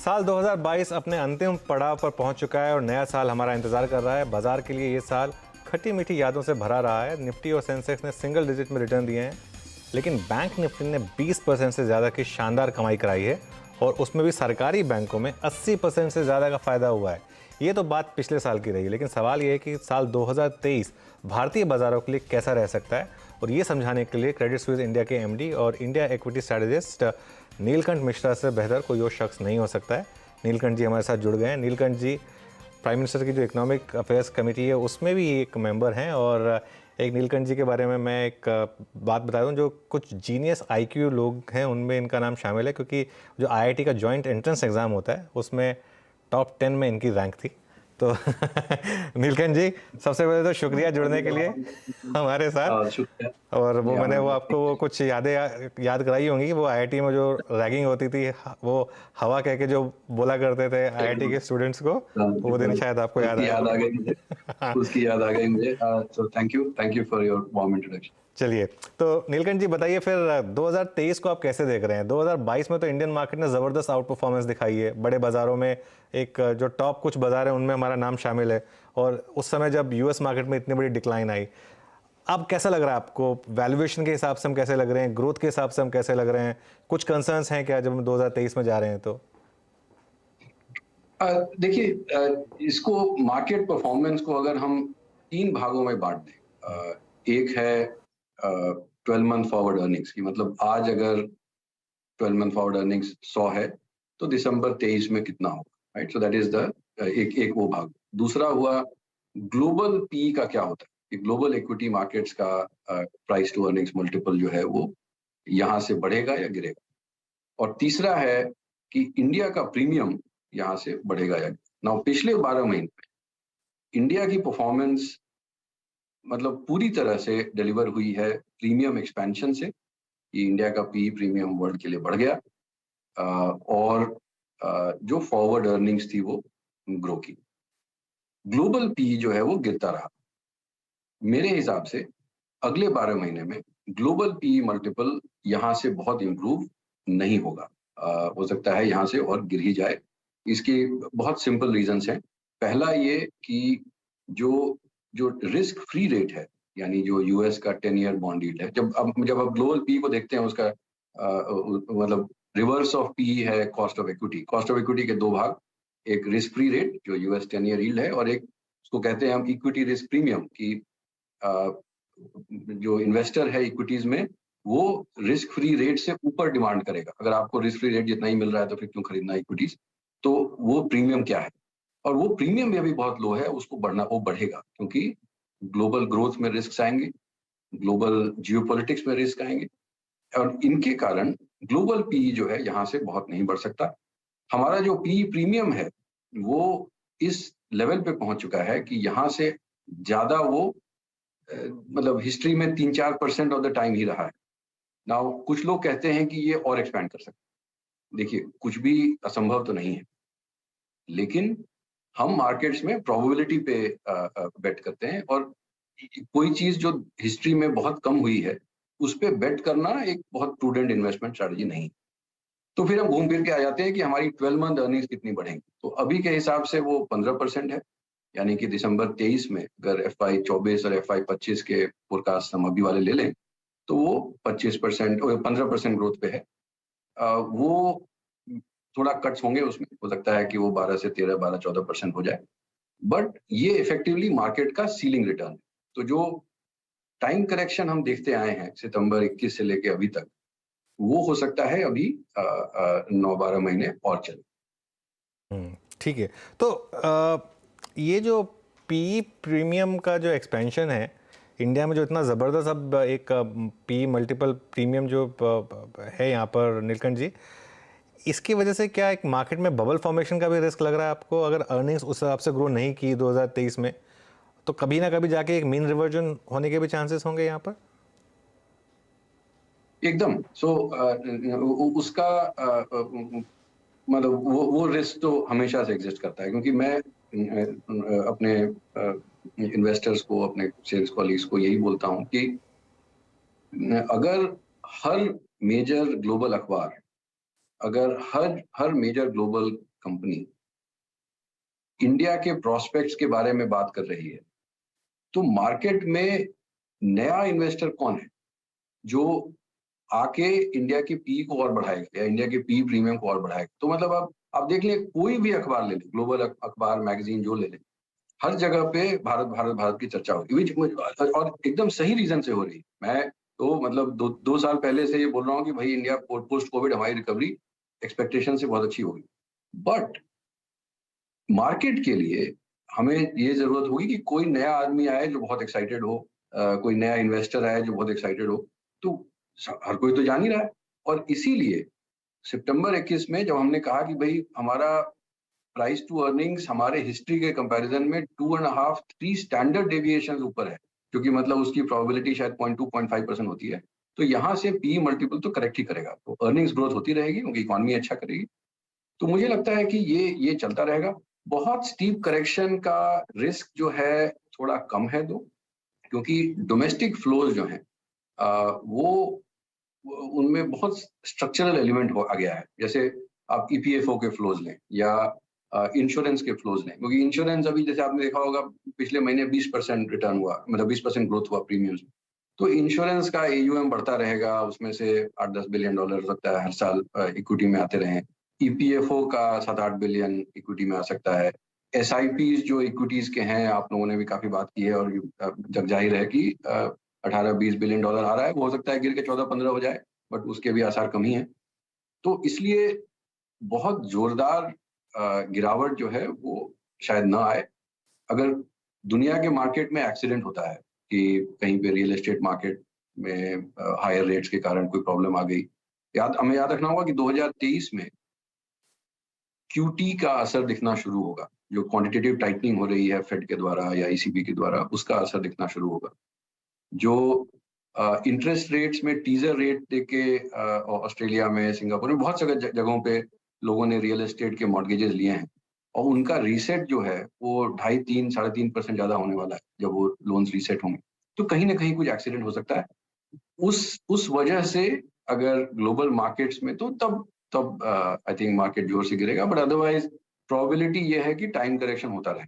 साल 2022 अपने अंतिम पड़ाव पर पहुंच चुका है और नया साल हमारा इंतजार कर रहा है। बाजार के लिए ये साल खट्टी मीठी यादों से भरा रहा है। निफ्टी और सेंसेक्स ने सिंगल डिजिट में रिटर्न दिए हैं, लेकिन बैंक निफ्टी ने 20% से ज़्यादा की शानदार कमाई कराई है और उसमें भी सरकारी बैंकों में 80% से ज़्यादा का फ़ायदा हुआ है। ये तो बात पिछले साल की रही, लेकिन सवाल ये है कि साल 2023 भारतीय बाज़ारों के लिए कैसा रह सकता है। और ये समझाने के लिए क्रेडिट स्विस इंडिया के एमडी और India equity strategist Neelkanth Mishra से बेहतर कोई और शख्स नहीं हो सकता है। नीलकंठ जी हमारे साथ जुड़ गए हैं। नीलकंठ जी प्राइम मिनिस्टर की जो इकोनॉमिक अफेयर्स कमेटी है उसमें भी एक मेंबर हैं। और एक नीलकंठ जी के बारे में मैं एक बात बता दूं, जो कुछ जीनियस आईक्यू लोग हैं उनमें इनका नाम शामिल है, क्योंकि जो आईआईटी का जॉइंट एंट्रेंस एग्ज़ाम होता है उसमें टॉप 10 में इनकी रैंक थी। तो नीलकंठ जी, सबसे पहले तो शुक्रिया जुड़ने के लिए हमारे साथ। शुक्रिया। और वो मैंने वो आपको वो कुछ यादें याद कराई होंगी, वो आईआईटी में जो रैगिंग होती थी, वो हवा कह के जो बोला करते थे आईआईटी के स्टूडेंट्स को, वो दिन शायद आपको याद उसकी आया याद आ गई होगा। मुझे। उसकी याद आ गई मुझे। So thank you for your warm introduction. चलिए, तो नीलकंठ जी बताइए फिर 2023 को आप कैसे देख रहे हैं। 2022 में तो इंडियन मार्केट ने ज़बरदस्त आउट परफॉर्मेंस दिखाई है। बड़े बाज़ारों में एक जो टॉप कुछ बाज़ार हैं उनमें हमारा नाम शामिल है, और उस समय जब यूएस मार्केट में इतनी बड़ी डिक्लाइन आई, अब कैसा लग रहा है आपको? वैल्यूएशन के हिसाब से हम कैसे लग रहे हैं, ग्रोथ के हिसाब से हम कैसे लग रहे हैं? कुछ कंसर्न्स हैं क्या जब हम 2023 में जा रहे हैं तो? देखिए, इसको मार्केट परफॉर्मेंस को अगर हम 3 भागों में बांट दें, एक है 12 मंथ फॉरवर्ड अर्निंग्स की, मतलब आज अगर 12 मंथ फॉरवर्ड अर्निंग्स 100 है तो दिसंबर 23 में कितना होगा, right? So that is the एक वो भाग। दूसरा हुआ ग्लोबल पी का क्या होता है कि ग्लोबल इक्विटी मार्केट्स का प्राइस टू अर्निंग्स मल्टीपल जो है वो यहाँ से बढ़ेगा या गिरेगा। और तीसरा है कि इंडिया का प्रीमियम यहाँ से बढ़ेगा या ना। पिछले 12 महीने में इंडिया की परफॉर्मेंस मतलब पूरी तरह से डिलीवर हुई है प्रीमियम एक्सपेंशन से, कि इंडिया का पी प्रीमियम वर्ल्ड के लिए बढ़ गया, और जो फॉरवर्ड अर्निंग्स थी वो ग्रो की। ग्लोबल पी जो है वो गिरता रहा। मेरे हिसाब से अगले 12 महीने में ग्लोबल पी मल्टीपल यहाँ से बहुत इंप्रूव नहीं होगा। हो सकता है यहाँ से और गिर ही जाए। इसके बहुत सिंपल रीजंस हैं। पहला ये कि जो जो रिस्क फ्री रेट है, यानी जो यूएस का 10 ईयर बॉन्ड यील्ड है, जब आप ग्लोबल पी को देखते हैं उसका मतलब रिवर्स ऑफ पी है cost of equity. Cost of equity के दो भाग, एक रिस्क फ्री रेट जो यूएस 10 ईयर यील्ड है, और एक उसको कहते हैं हम इक्विटी रिस्क प्रीमियम, की जो इन्वेस्टर है इक्विटीज में वो रिस्क फ्री रेट से ऊपर डिमांड करेगा। अगर आपको रिस्क फ्री रेट जितना ही मिल रहा है तो फिर क्यों खरीदना इक्विटीज? तो वो प्रीमियम क्या है, और वो प्रीमियम भी अभी बहुत लो है, उसको वो बढ़ेगा, क्योंकि ग्लोबल ग्रोथ में रिस्क आएंगे, ग्लोबल जियोपॉलिटिक्स में रिस्क आएंगे, और इनके कारण ग्लोबल पी जो है यहाँ से बहुत नहीं बढ़ सकता। हमारा जो पी प्रीमियम है वो इस लेवल पे पहुंच चुका है कि यहाँ से ज्यादा वो मतलब हिस्ट्री में 3-4% ऑफ द टाइम ही रहा है। नाउ कुछ लोग कहते हैं कि ये और एक्सपैंड कर सकते हैं। देखिए, कुछ भी असंभव तो नहीं है, लेकिन हम मार्केट्स में प्रोबेबिलिटी पे बेट करते हैं, और कोई चीज जो हिस्ट्री में बहुत कम हुई है उस पे बेट करना एक बहुत प्रूडेंट इन्वेस्टमेंट स्ट्रेटजी नहीं। तो फिर हम घूम फिर के आ जाते हैं कि हमारी 12 मंथ अर्निंग्स कितनी बढ़ेंगी। तो अभी के हिसाब से वो 15% है, यानी कि दिसंबर 23 में अगर FY24 और FY25 के फोरकास्ट हम अभी वाले ले लें तो वो 25% और 15% ग्रोथ पे है। वो थोड़ा कट्स होंगे, उसमें हो सकता है कि वो 12 से 13, 12-14% हो जाए, बट ये इफेक्टिवली मार्केट का सीलिंग रिटर्न है। तो जो टाइम करेक्शन हम देखते आए हैं सितंबर 21 से लेके अभी तक, वो हो सकता है अभी 9-12 महीने और चले। ठीक है। तो ये जो पी प्रीमियम का जो एक्सपेंशन है इंडिया में, जो इतना ज़बरदस्त अब एक पी मल्टीपल प्रीमियम जो है यहाँ पर, नीलकंठ जी, इसकी वजह से क्या एक मार्केट में बबल फॉर्मेशन का भी रिस्क लग रहा है आपको? अगर अर्निंग्स उस हिसाब से ग्रो नहीं की 2023 में, तो कभी ना कभी जाके एक मीन रिवर्जन होने के भी चांसेस होंगे यहाँ पर? एकदम। सो उसका मतलब वो रिस्क तो हमेशा से एग्जिस्ट करता है, क्योंकि मैं अपने इन्वेस्टर्स को, अपने सेल्स कॉलीग्स को यही बोलता हूँ कि अगर हर मेजर ग्लोबल अखबार, अगर हर मेजर ग्लोबल कंपनी इंडिया के प्रोस्पेक्ट्स के बारे में बात कर रही है, तो मार्केट में नया इन्वेस्टर कौन है जो आके इंडिया की पी को और बढ़ाएगा या इंडिया के पी प्रीमियम को और बढ़ाएगा? तो मतलब आप देख लें, कोई भी अखबार ले लें, ग्लोबल अखबार, मैगजीन जो ले लें, हर जगह पे भारत भारत भारत की चर्चा होगी, और एकदम सही रीजन से हो रही है। मैं तो मतलब दो साल पहले से ये बोल रहा हूँ कि भाई इंडिया पोस्ट कोविड हमारी रिकवरी एक्सपेक्टेशन से बहुत अच्छी होगी, बट मार्केट के लिए हमें ये जरूरत होगी कि कोई नया आदमी आए जो बहुत एक्साइटेड हो, कोई नया इन्वेस्टर आए जो बहुत एक्साइटेड हो। तो हर कोई तो जान ही रहा है, और इसीलिए सितंबर 21 में जब हमने कहा कि भाई हमारा प्राइस टू अर्निंग्स हमारे हिस्ट्री के कंपैरिजन में 2.5-3 स्टैंडर्ड डेविएशन ऊपर है, क्योंकि मतलब उसकी प्रोबेबिलिटी शायद 0.2-0.5% होती है, तो यहाँ से पी मल्टीपल तो करेक्ट ही करेगा, तो अर्निंग्स ग्रोथ होती रहेगी क्योंकि इकोनॉमी अच्छा करेगी। तो मुझे लगता है कि ये चलता रहेगा। बहुत स्टीप करेक्शन का रिस्क जो है थोड़ा कम है, दो, क्योंकि डोमेस्टिक फ्लोज जो हैं वो उनमें बहुत स्ट्रक्चरल एलिमेंट आ गया है। जैसे आप ईपीएफओ के फ्लोज लें या इंश्योरेंस के फ्लोज लें, क्योंकि इंश्योरेंस अभी जैसे आपने देखा होगा पिछले महीने 20% रिटर्न हुआ, मतलब 20% ग्रोथ हुआ प्रीमियम्स में। तो इंश्योरेंस का एयूएम बढ़ता रहेगा, उसमें से $8-10 बिलियन हो सकता है हर साल इक्विटी में आते रहें। ईपीएफओ का 7-8 बिलियन इक्विटी में आ सकता है। एसआईपीज जो इक्विटीज के हैं, आप लोगों ने भी काफी बात की है, और जग जाहिर है कि 18-20 बिलियन डॉलर आ रहा है, वो हो सकता है गिर के 14-15 हो जाए, बट उसके भी आसार कम ही है। तो इसलिए बहुत जोरदार गिरावट जो है वो शायद ना आए। अगर दुनिया के मार्केट में एक्सीडेंट होता है कि कहीं पे रियल एस्टेट मार्केट में हायर रेट्स के कारण कोई प्रॉब्लम आ गई, हमें याद रखना होगा कि 2023 में क्यूटी का असर दिखना शुरू होगा, जो क्वांटिटेटिव टाइटनिंग हो रही है फेड के द्वारा या ईसीबी के द्वारा, उसका असर दिखना शुरू होगा। जो इंटरेस्ट रेट्स में टीजर रेट देके ऑस्ट्रेलिया में, सिंगापुर में, बहुत जगहों पे लोगों ने रियल एस्टेट के मॉर्गेजेस लिए हैं, और उनका रीसेट जो है वो 2.5-3-3.5% ज्यादा होने वाला है जब वो लोन्स रीसेट होंगे। तो कहीं ना कहीं कुछ एक्सीडेंट हो सकता है, उस वजह से अगर ग्लोबल मार्केट्स में, तो तब आई थिंक मार्केट जोर से गिरेगा, बट अदरवाइज प्रोबेबिलिटी ये है कि टाइम करेक्शन होता रहे।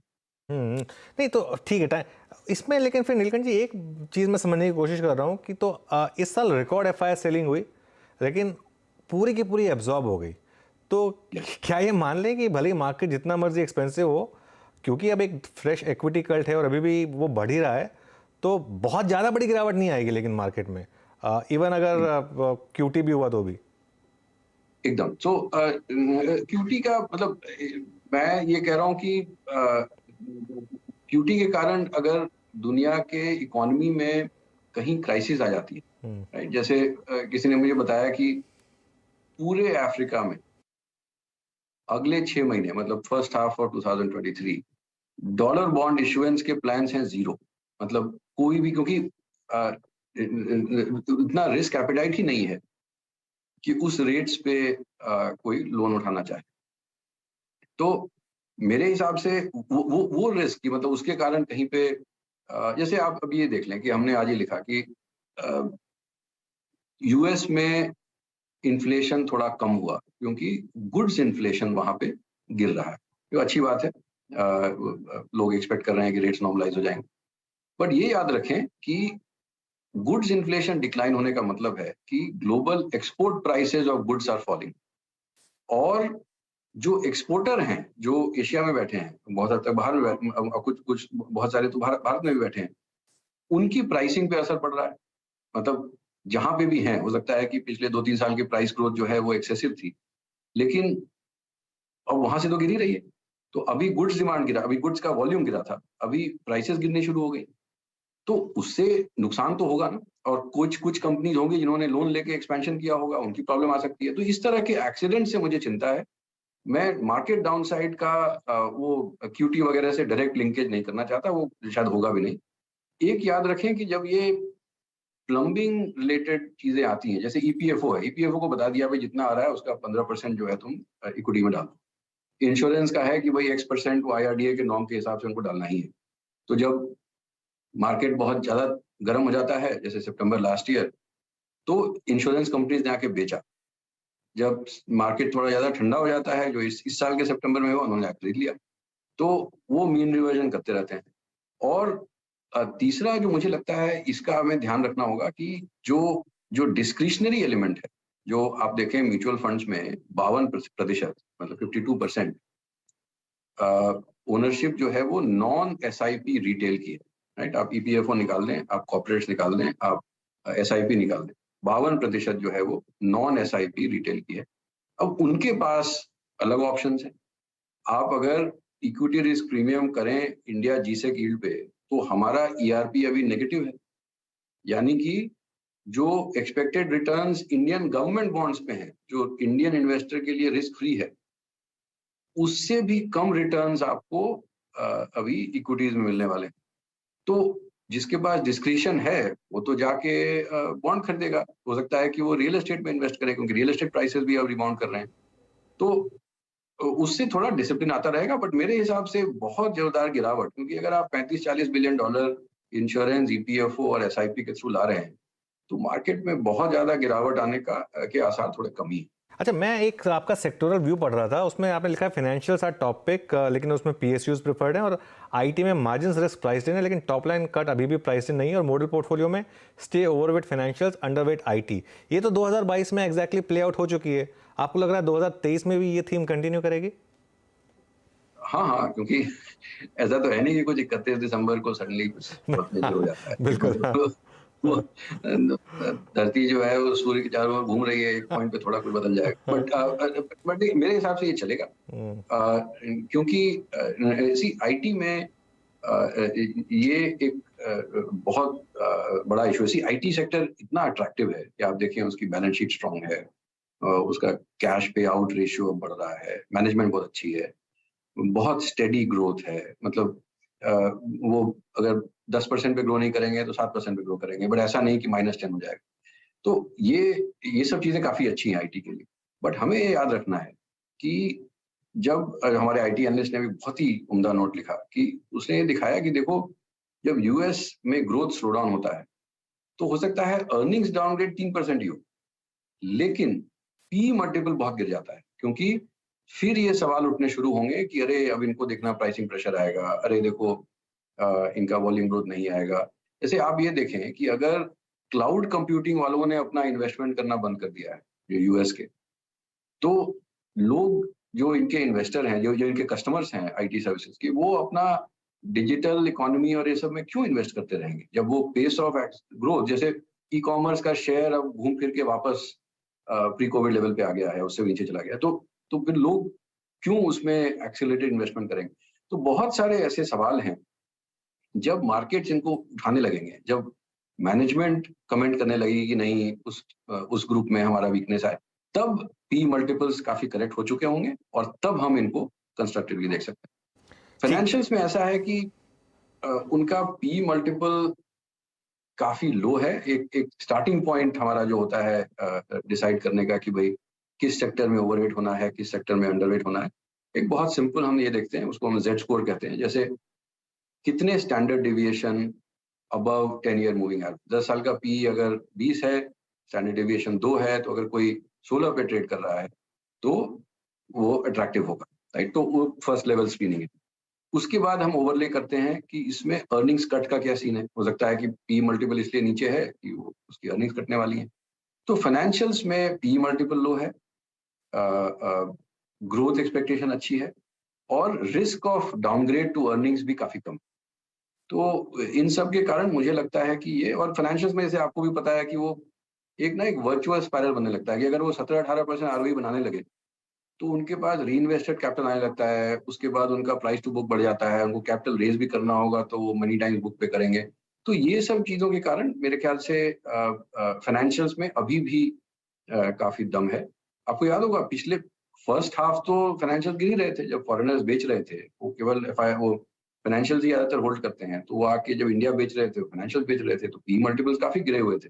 नहीं तो ठीक है टाइम इसमें, लेकिन फिर नीलकंठ जी एक चीज़ मैं समझने की कोशिश कर रहा हूँ कि तो इस साल रिकॉर्ड एफआईआर सेलिंग हुई, लेकिन पूरी की पूरी एब्जॉर्ब हो गई। तो क्या ये मान लें कि भले ही मार्केट जितना मर्जी एक्सपेंसिव हो, क्योंकि अब एक फ्रेश इक्विटी कल्ट है और अभी भी वो बढ़ ही रहा है, तो बहुत ज़्यादा बड़ी गिरावट नहीं आएगी लेकिन मार्केट में, इवन अगर क्यूटी भी हुआ तो भी? एकदम। सो क्यूटी का मतलब, मैं ये कह रहा हूँ कि क्यूटी के कारण अगर दुनिया के इकोनॉमी में कहीं क्राइसिस आ जाती है, राइट, जैसे किसी ने मुझे बताया कि पूरे अफ्रीका में अगले 6 महीने, मतलब first half of 2023, dollar bond issuance के प्लान्स हैं 0। मतलब कोई भी, क्योंकि इतना रिस्क एपेटाइट ही नहीं है कि उस रेट्स पे कोई लोन उठाना चाहे। तो मेरे हिसाब से वो रिस्क की, मतलब उसके कारण कहीं पे जैसे आप अभी ये देख लें कि हमने आज ही लिखा कि यूएस में इन्फ्लेशन थोड़ा कम हुआ क्योंकि गुड्स इन्फ्लेशन वहां पे गिर रहा है, जो अच्छी बात है। लोग एक्सपेक्ट कर रहे हैं कि रेट्स नॉर्मलाइज हो जाएंगे, बट ये याद रखें कि गुड्स इन्फ्लेशन डिक्लाइन होने का मतलब है कि global export prices of goods are falling, और जो एक्सपोर्टर हैं जो एशिया में बैठे हैं, बहुत हद तक बाहर में कुछ बहुत सारे तो भारत में भी बैठे हैं, उनकी प्राइसिंग पे असर पड़ रहा है। मतलब जहां पे भी हैं, हो सकता है कि पिछले 2-3 साल की प्राइस ग्रोथ जो है वो एक्सेसिव थी, लेकिन अब वहां से तो गिर ही रही है। तो अभी गुड्स डिमांड गिरा, अभी गुड्स का वॉल्यूम गिरा था, अभी प्राइसेस गिरने शुरू हो गई, तो उससे नुकसान तो होगा ना। और कुछ कंपनीज होंगी जिन्होंने लोन लेके एक्सपेंशन किया होगा, उनकी प्रॉब्लम आ सकती है। तो इस तरह के एक्सीडेंट से मुझे चिंता है। मैं मार्केट डाउनसाइड का वो क्यूटी वगैरह से डायरेक्ट लिंकेज नहीं करना चाहता, वो शायद होगा भी नहीं। एक याद रखें कि जब ये प्लम्बिंग रिलेटेड चीजें आती हैं, जैसे ईपीएफओ है, ईपीएफओ को बता दिया भाई जितना आ रहा है उसका 15% जो है तुम इक्विटी में डालो। इंश्योरेंस का है कि भाई X% वो आईआरडीए के नॉर्म के हिसाब से उनको डालना ही है। तो जब मार्केट बहुत ज्यादा गर्म हो जाता है, जैसे सितंबर लास्ट ईयर, तो इंश्योरेंस कंपनीज ने आके बेचा। जब मार्केट थोड़ा ज्यादा ठंडा हो जाता है, जो इस साल के सितंबर में हुआ, उन्होंने खरीद लिया। तो वो मीन रिवर्जन करते रहते हैं। और तीसरा जो मुझे लगता है इसका हमें ध्यान रखना होगा कि जो जो डिस्क्रिशनरी एलिमेंट है, जो आप देखें म्यूचुअल फंड्स में 52% मतलब 52% ओनरशिप जो है वो नॉन एसआईपी रिटेल की है, राइट। आप ईपीएफओ निकाल लें, आप कॉर्पोरेट्स निकाल लें, आप एसआईपी निकाल लें, 52% जो है वो नॉन एसआईपी रिटेल की है। अब उनके पास अलग ऑप्शंस हैं। आप अगर इक्विटी रिस्क प्रीमियम करें इंडिया जीसेक यील्ड पे, तो हमारा ईआरपी अभी नेगेटिव है, यानी कि जो expected returns Indian government bonds पे हैं, जो इंडियन इन्वेस्टर के लिए रिस्क फ्री है, उससे भी कम रिटर्न्स आपको अभी इक्विटीज में मिलने वाले हैं। तो जिसके पास डिस्क्रिशन है वो तो जाके बॉन्ड खरीदेगा। हो सकता है कि वो रियल एस्टेट में इन्वेस्ट करे, क्योंकि रियल एस्टेट प्राइसेस भी अब रिबाउंड कर रहे हैं। तो उससे थोड़ा डिसिप्लिन आता रहेगा। बट मेरे हिसाब से बहुत जोरदार गिरावट, क्योंकि अगर आप 35-40 बिलियन डॉलर इंश्योरेंस, ईपीएफओ और एसआईपी के थ्रू ला रहे हैं, तो मार्केट में बहुत ज्यादा गिरावट आने के आसार थोड़े कम ही। अच्छा, मैं एक आपका सेक्टोरल व्यू पढ़ रहा था, उसमें आपने लिखा है फाइनेंशियल्स आर टॉप पिक, लेकिन उसमें पीएसयूज प्रिफर्ड हैं, और आईटी में मार्जिन्स रिस्क प्राइस्ड इन है, लेकिन टॉप लाइन कट अभी भी प्राइस्ड इन नहीं है, और मॉडल पोर्टफोलियो में stay overweight financials, underweight IT. ये तो 2022 में एग्जैक्टली प्ले आउट हो चुकी है। आपको लग रहा है 2023 में भी ये थीम कंटिन्यू करेगी? हाँ, क्योंकि ऐसा तो है नहीं कि कुछ 31 दिसंबर को सडनली कुछ बहुत मेजर हो जाता है। बिल्कुल, हाँ। वो धरती जो है वो सूर्य के चारों ओर घूम रही है, एक पॉइंट पे थोड़ा कुछ बदल जाएगा। बट मेरे हिसाब से ये चलेगा, क्योंकि सी आईटी में ये एक बहुत बड़ा इशू है। सी आईटी सेक्टर इतना अट्रैक्टिव है कि आप देखें उसकी बैलेंस शीट स्ट्रांग है, उसका कैश पे आउट रेशियो बढ़ रहा है, मैनेजमेंट बहुत अच्छी है, बहुत स्टेडी ग्रोथ है। मतलब वो अगर 10% पे ग्रो नहीं करेंगे तो 7% पे ग्रो करेंगे, बट ऐसा नहीं कि -10 हो जाएगा। तो ये सब चीजें काफी अच्छी हैं आईटी के लिए। बट हमें ये याद रखना है कि जब हमारे आईटी एनालिस्ट ने भी बहुत ही उम्दा नोट लिखा कि उसने ये दिखाया कि देखो, जब यूएस में ग्रोथ स्लो डाउन होता है तो हो सकता है अर्निंग्स डाउनग्रेड 3% ही हो, लेकिन पी मल्टीपल बहुत गिर जाता है, क्योंकि फिर ये सवाल उठने शुरू होंगे कि अरे अब इनको देखना प्राइसिंग प्रेशर आएगा, अरे देखो इनका वॉल्यूम ग्रोथ नहीं आएगा। जैसे आप ये देखें कि अगर क्लाउड कंप्यूटिंग वालों ने अपना इन्वेस्टमेंट करना बंद कर दिया है जो यूएस के, तो लोग जो इनके इन्वेस्टर हैं, जो इनके कस्टमर्स हैं आईटी सर्विसेज के, वो अपना डिजिटल इकोनॉमी और ये सब में क्यों इन्वेस्ट करते रहेंगे, जब वो पेस ऑफ ग्रोथ, जैसे ई कॉमर्स का शेयर अब घूम फिर के वापस प्री कोविड लेवल पे आ गया है, उससे नीचे चला गया, तो फिर लोग क्यों उसमें एक्सेलरेटेड इन्वेस्टमेंट करेंगे। तो बहुत सारे ऐसे सवाल हैं, जब मार्केट्स इनको उठाने लगेंगे, जब मैनेजमेंट कमेंट करने लगेगी कि नहीं उस ग्रुप में हमारा वीकनेस आए, तब पी मल्टीपल्स काफी करेक्ट हो चुके होंगे और तब हम इनको कंस्ट्रक्टिवली देख सकते हैं। फाइनेंशियल्स में ऐसा है कि उनका पी मल्टीपल काफी लो है। एक स्टार्टिंग पॉइंट हमारा जो होता है डिसाइड करने का कि भाई किस सेक्टर में ओवरवेट होना है, किस सेक्टर में अंडरवेट होना है, एक बहुत सिंपल हम ये देखते हैं, उसको हम जेड स्कोर कहते हैं। जैसे कितने standard deviation above 10 year moving average, 10 साल का पी अगर 20 है, स्टैंडर्ड डेविएशन 2 है, तो अगर कोई 16 पे ट्रेड कर रहा है तो वो अट्रैक्टिव होगा, राइट। तो वो फर्स्ट लेवल स्क्रीनिंग है। उसके बाद हम ओवरले करते हैं कि इसमें अर्निंग्स कट का क्या सीन है। हो सकता है कि पी मल्टीपल इसलिए नीचे है कि वो उसकी अर्निंग्स कटने वाली है। तो फाइनेंशियल्स में पी मल्टीपल लो है, ग्रोथ एक्सपेक्टेशन अच्छी है, और risk of downgrade to earnings भी काफी कम। तो इन सब के कारण मुझे लगता है कि ये, और फाइनेंशियल्स में जैसे आपको भी पता है कि वो एक वर्चुअल स्पायरल बनने लगता है कि अगर वो 17-18% आरओई बनाने लगे तो उनके पास री इन्वेस्टेड कैपिटल आने लगता है, उसके बाद उनका प्राइस टू बुक बढ़ जाता है, उनको कैपिटल रेज भी करना होगा तो वो मनी टाइम्स बुक पे करेंगे। तो ये सब चीजों के कारण मेरे ख्याल से फाइनेंशियल्स में अभी भी काफी दम है। आपको याद होगा पिछले फर्स्ट हाफ तो फाइनेंशियल गिर ही रहे थे, जब फॉरेनर्स बेच रहे थे, वो केवल वो फाइनेंशियल ही ज्यादातर होल्ड करते हैं, तो वो आके जब इंडिया बेच रहे थे, फाइनेंशियल बेच रहे थे, तो पी मल्टीपल्स काफी गिरे हुए थे।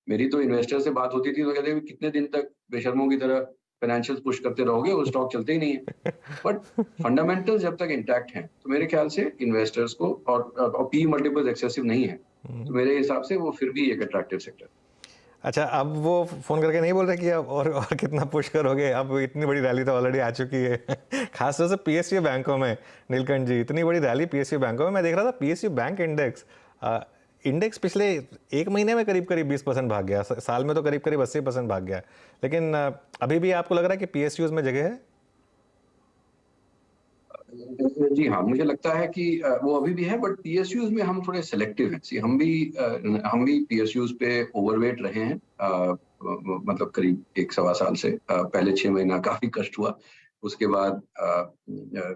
मेरी तो इन्वेस्टर से बात होती थी तो कहते कितने दिन तक बेशर्मों की तरह फाइनेंशियल पुश करते रहोगे, वो स्टॉक चलते ही नहीं है। बट फंडामेंटल्स जब तक इंटैक्ट हैं तो मेरे ख्याल से इन्वेस्टर्स को, और पी मल्टीपल्स एक्सेसिव नहीं है, तो मेरे हिसाब से वो फिर भी एक अट्रैक्टिव सेक्टर। अच्छा, अब वो फ़ोन करके नहीं बोल रहे कि अब और कितना पुश करोगे? अब इतनी बड़ी रैली तो ऑलरेडी आ चुकी है। ख़ासतौर से पीएसयू बैंकों में, नीलकंठ जी, इतनी बड़ी रैली पीएसयू बैंकों में। मैं देख रहा था पीएसयू बैंक इंडेक्स, इंडेक्स पिछले 1 महीने में करीब-करीब 20% भाग गया। साल में तो करीब-करीब 80% भाग गया। लेकिन अभी भी आपको लग रहा है कि पीएसयूज़ में जगह है? जी हाँ, मुझे लगता है कि वो अभी भी है, बट पीएसयूज में हम थोड़े सेलेक्टिव हैं। सी हम भी पीएसयूज पे ओवरवेट रहे हैं, मतलब करीब 1 सवा साल से। पहले 6 महीना काफी कष्ट हुआ, उसके बाद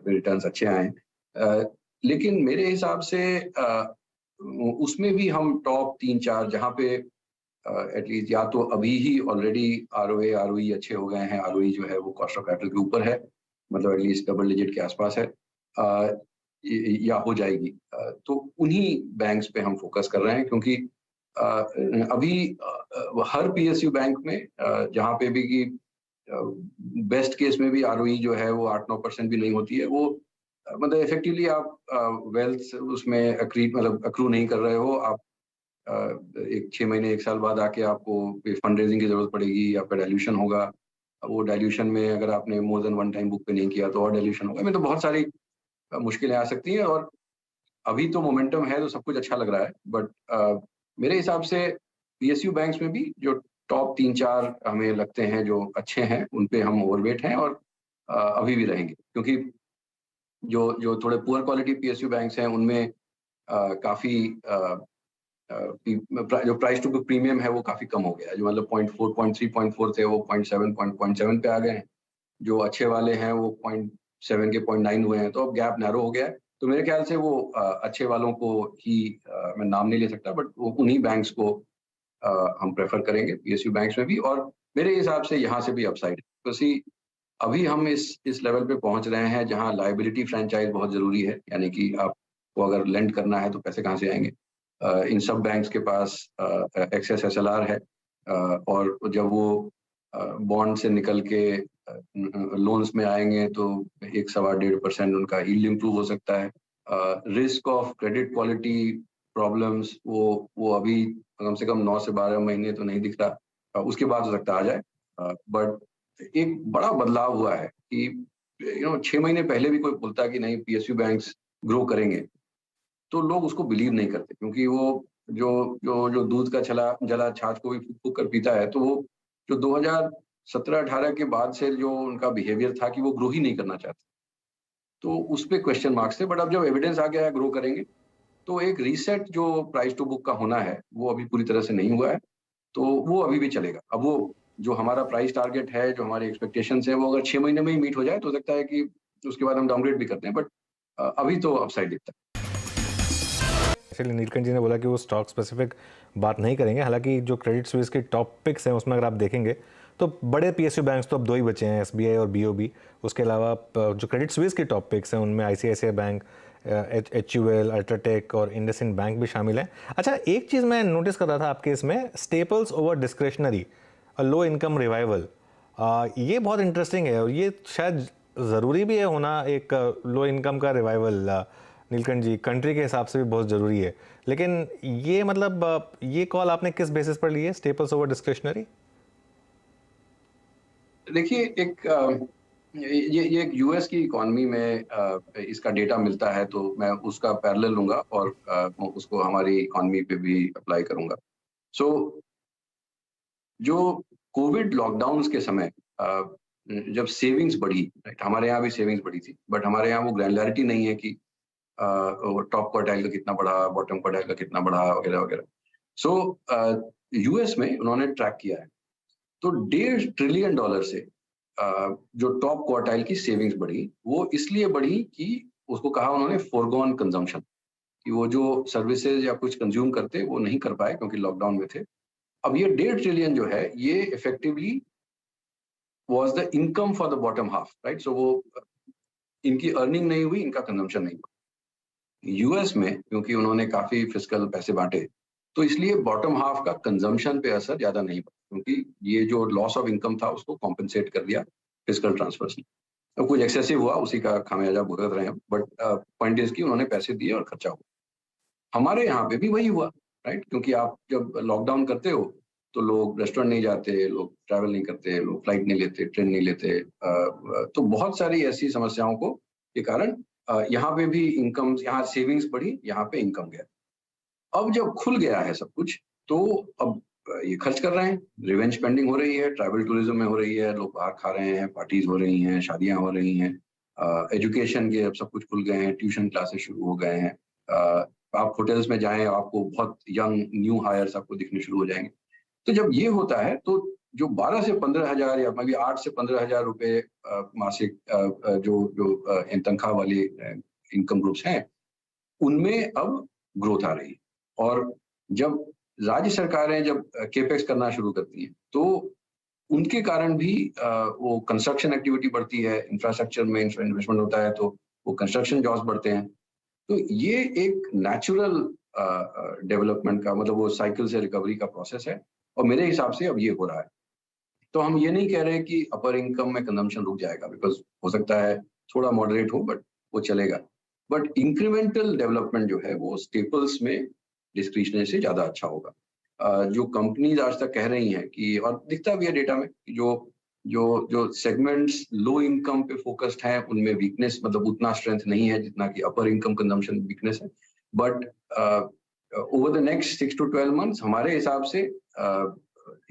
रिटर्न्स अच्छे आए। लेकिन मेरे हिसाब से उसमें भी हम टॉप 3-4 जहाँ पे एटलीस्ट या तो अभी ही ऑलरेडी आरओए आरओई अच्छे हो गए हैं, आरओई जो है वो कॉस्ट ऑफ कैपिटल के ऊपर है, मतलब एटलीस्ट डबल डिजिट के आसपास है, अ, या हो जाएगी। तो उन्हीं बैंक्स पे हम फोकस कर रहे हैं, क्योंकि अभी हर पीएसयू बैंक में जहाँ पे भी कि बेस्ट केस में भी आरओई जो है वो 8-9% भी नहीं होती है, वो मतलब इफेक्टिवली आप वेल्थ उसमें मतलब अक्रू नहीं कर रहे हो आप। अ, एक 6 महीने 1 साल बाद आके आपको फंड रेजिंग की जरूरत पड़ेगी, आपका डाइल्यूशन होगा। वो डाइल्यूशन में अगर आपने more than one time book पे नहीं किया तो और डाइल्यूशन होगा। में तो बहुत सारी मुश्किलें आ सकती हैं, और अभी तो मोमेंटम है तो सब कुछ अच्छा लग रहा है, बट मेरे हिसाब से पीएसयू बैंक्स में भी जो टॉप 3-4 हमें लगते हैं जो अच्छे हैं, उन पे हम ओवरवेट हैं, और अभी भी रहेंगे, क्योंकि जो जो थोड़े पुअर क्वालिटी पीएसयू बैंक्स हैं उनमें काफी जो प्राइस टू बुक प्रीमियम है वो काफी कम हो गया है। जो मतलब 0.4 0.3 0.4 थे वो 0.7 पे आ गए हैं। जो अच्छे वाले हैं वो 0.7 के 0.9 हुए हैं, तो अब गैप नैरो हो गया है। तो मेरे ख्याल से वो अच्छे वालों को ही, मैं नाम नहीं ले सकता, बट वो उन्हीं बैंक्स को हम प्रेफर करेंगे पीएसयू बैंक्स में भी। और मेरे हिसाब से यहाँ से भी अपसाइड है, तो अभी हम इस लेवल पे पहुंच रहे हैं जहाँ लायबिलिटी फ्रेंचाइज बहुत जरूरी है, यानी कि आपको अगर लेंड करना है तो पैसे कहाँ से आएंगे। इन सब बैंक्स के पास एक्सेस एसएलआर है, और जब वो बॉन्ड से निकल के लोन्स में आएंगे तो 1 सवा 1.5% उनका यील्ड इंप्रूव हो सकता है। Risk of credit quality problems वो अभी कम से कम 9 से 12 महीने तो नहीं दिख रहा, उसके बाद हो सकता आ जाए। बट एक बड़ा बदलाव हुआ है कि 6 महीने पहले भी कोई बोलता कि नहीं पीएसयू बैंक्स ग्रो करेंगे, तो लोग उसको बिलीव नहीं करते, क्योंकि वो जो जो जो दूध का छला जला छाछ को भी फूक फूक कर पीता है। तो वो जो 2017-18 के बाद से जो उनका बिहेवियर था कि वो ग्रो ही नहीं करना चाहते, तो उस पे क्वेश्चन मार्क्स थे। बट अब जब एविडेंस आ गया है ग्रो करेंगे, तो एक रीसेट जो प्राइस टू बुक का होना है वो अभी पूरी तरह से नहीं हुआ है, तो वो अभी भी चलेगा। अब वो जो हमारा प्राइस टारगेट है, जो हमारी एक्सपेक्टेशंस है, वो अगर 6 महीने में ही मीट हो जाए तो हो सकता है कि उसके बाद हम डाउनग्रेड भी करते हैं, बट अभी तो अपसाइड दिखता है। एक्चुअली नीलकंठ जी ने बोला कि वो स्टॉक स्पेसिफिक बात नहीं करेंगे। हालांकि जो क्रेडिट स्विस के टॉप पिक्स हैं उसमें अगर आप देखेंगे तो बड़े पीएसयू बैंक्स तो अब 2 ही बचे हैं, एसबीआई और बीओबी। उसके अलावा जो क्रेडिट स्विस के टॉप पिक्स हैं उनमें आईसीआईसीआई बैंक, एचयूएल, अल्ट्राटेक और इंडसइंड बैंक भी शामिल हैं। अच्छा, एक चीज़ मैं नोटिस कर रहा था आपके इसमें, staples over discretionary, low income revival, ये बहुत इंटरेस्टिंग है और ये शायद ज़रूरी भी है होना, एक लो इनकम का रिवाइवल। नीलकंठ जी, कंट्री के हिसाब से भी बहुत ज़रूरी है। लेकिन ये मतलब ये कॉल आपने किस बेसिस पर ली है, स्टेपल्स ओवर डिस्क्रिशनरी? देखिए, ये एक यूएस की इकोनॉमी में इसका डेटा मिलता है, तो मैं उसका पैरेलल लूंगा और उसको हमारी इकोनॉमी पे भी अप्लाई करूंगा। सो जो कोविड लॉकडाउन के समय जब सेविंग्स बढ़ी, राइट, हमारे यहाँ भी सेविंग्स बढ़ी थी, बट हमारे यहाँ वो ग्रैनुलैरिटी नहीं है कि टॉप क्वार्टाइल का कितना बढ़ा, बॉटम क्वार्टाइल का कितना बढ़ा, वगैरह वगैरह। सो यूएस में उन्होंने ट्रैक किया है, तो $1.5 ट्रिलियन से जो टॉप क्वार्टाइल की सेविंग्स बढ़ी, वो इसलिए बढ़ी कि उसको कहा उन्होंने फोरगॉन कंजम्पशन, कि वो जो सर्विसेज या कुछ कंज्यूम करते वो नहीं कर पाए क्योंकि लॉकडाउन में थे। अब ये 1.5 ट्रिलियन जो है ये effectively was the income for the bottom half, right. So वो इनकी अर्निंग नहीं हुई, इनका कंजम्पशन नहीं हुआ। यूएस में क्योंकि उन्होंने काफी फिस्कल पैसे बांटे, तो इसलिए बॉटम हाफ का कंजम्पशन पे असर ज्यादा नहीं पड़ा, क्योंकि ये जो लॉस ऑफ इनकम था उसको कॉम्पेंसेट कर दिया फिस्कल ट्रांसफर्स ने। तो कुछ एक्सेसिव हुआ, उसी का खामियाजा भुगत रहे हैं, बट पॉइंट इज की उन्होंने पैसे दिए और खर्चा हुआ। हमारे यहाँ पे भी वही हुआ, राइट, क्योंकि आप जब लॉकडाउन करते हो तो लोग रेस्टोरेंट नहीं जाते, लोग ट्रैवल नहीं करते, लोग फ्लाइट नहीं लेते, ट्रेन नहीं लेते। तो बहुत सारी ऐसी समस्याओं को के कारण यहाँ पे भी इनकम, यहाँ सेविंग्स बढ़ी, यहाँ पे इनकम गया। अब जब खुल गया है सब कुछ, तो अब ये खर्च कर रहे हैं, रिवेंज स्पेंडिंग हो रही है, ट्रैवल टूरिज्म में हो रही है, लोग बाहर खा रहे हैं, पार्टीज हो रही हैं, शादियां हो रही हैं, एजुकेशन के अब सब कुछ खुल गए हैं, ट्यूशन क्लासेस शुरू हो गए हैं। आप होटल्स में जाएं, आपको बहुत यंग न्यू हायर्स आपको दिखने शुरू हो जाएंगे। तो जब ये होता है, तो जो 12 से 15,000 या maybe 8 से 15,000 रुपए मासिक जो जो तनख्वाह वाली इनकम ग्रुप्स हैं, उनमें अब ग्रोथ आ रही है। और जब राज्य सरकारें जब केपेक्स करना शुरू करती हैं, तो उनके कारण भी वो कंस्ट्रक्शन एक्टिविटी बढ़ती है, इंफ्रास्ट्रक्चर में इन्वेस्टमेंट होता है, तो वो कंस्ट्रक्शन जॉब्स बढ़ते हैं। तो ये एक नेचुरल डेवलपमेंट का, मतलब वो साइकिल से रिकवरी का प्रोसेस है, और मेरे हिसाब से अब ये हो रहा है। तो हम ये नहीं कह रहे कि अपर इनकम में कंजम्पशन रुक जाएगा, बिकॉज हो सकता है थोड़ा मॉडरेट हो, बट वो चलेगा। बट इंक्रीमेंटल डेवलपमेंट जो है वो स्टेपल्स में डिस्क्रिशनरी से ज्यादा अच्छा होगा। जो कंपनीज आज तक कह रही हैं कि, और दिखता भी है डेटा में, कि जो जो जो सेगमेंट्स लो इनकम पे फोकस्ड हैं, उनमें वीकनेस, मतलब उतना स्ट्रेंथ नहीं है जितना कि अपर इनकम कंजम्पशन वीकनेस है। But over the next 6 to 12 months हमारे हिसाब से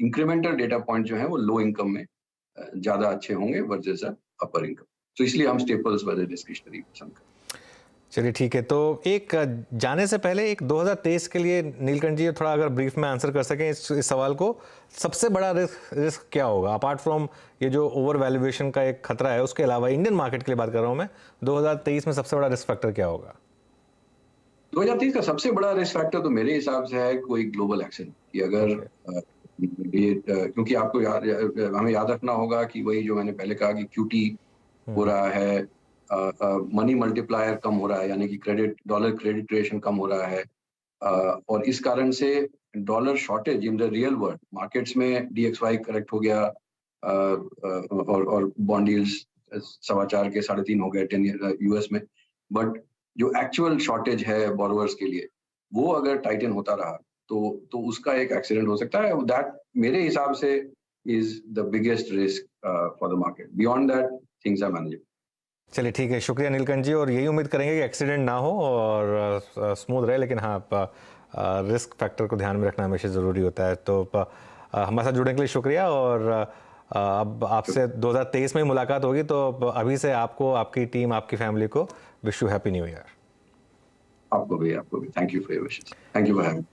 इंक्रीमेंटल डेटा पॉइंट जो है वो लो इनकम में ज्यादा अच्छे होंगे वर्सेस अपर इनकम। तो इसलिए हम स्टेपल्स वाले डिस्क्रिशनरी पसंद करते हैं। चलिए ठीक है, तो एक जाने से पहले एक 2023 के लिए नीलकंठ जी थोड़ा अगर ब्रीफ में आंसर कर सकें इस सवाल को, सबसे बड़ा रिस्क क्या होगा अपार्ट फ्रॉम ये जो ओवर वैल्यूएशन का एक खतरा है, उसके अलावा इंडियन मार्केट के लिए बात कर रहा हूं मैं, 2023 में सबसे बड़ा रिस्क फैक्टर क्या होगा? 2023 का सबसे बड़ा रिस्क फैक्टर तो मेरे हिसाब से है कोई ग्लोबल एक्शन, कि अगर क्योंकि आपको हमें याद रखना होगा कि वही जो मैंने पहले कहा कि QT हो रहा है, मनी मल्टीप्लायर कम हो रहा है, यानी कि डॉलर क्रेडिट क्रिएशन कम हो रहा है, और इस कारण से dollar shortage in the real world markets में DXY करेक्ट हो गया, और बॉन्ड यील्ड्स 4.25 के 3.5 हो गए 10 ईयर US में। बट जो एक्चुअल शॉर्टेज है बोरोवर्स के लिए, वो अगर टाइटन होता रहा, तो उसका एक एक्सीडेंट हो सकता है। दैट मेरे हिसाब से is the biggest risk for the market. Beyond that things are manageable. चलिए ठीक है, शुक्रिया नीलकंठ जी, और यही उम्मीद करेंगे कि एक्सीडेंट ना हो और स्मूथ रहे, लेकिन हाँ रिस्क फैक्टर को ध्यान में रखना हमेशा ज़रूरी होता है। तो हमारे साथ जुड़ने के लिए शुक्रिया, और अब आपसे 2023 में मुलाकात होगी, तो अभी से आपको, आपकी टीम, आपकी फैमिली को wish you happy new year. आपको भी thank you for your wishes. Thank you for having.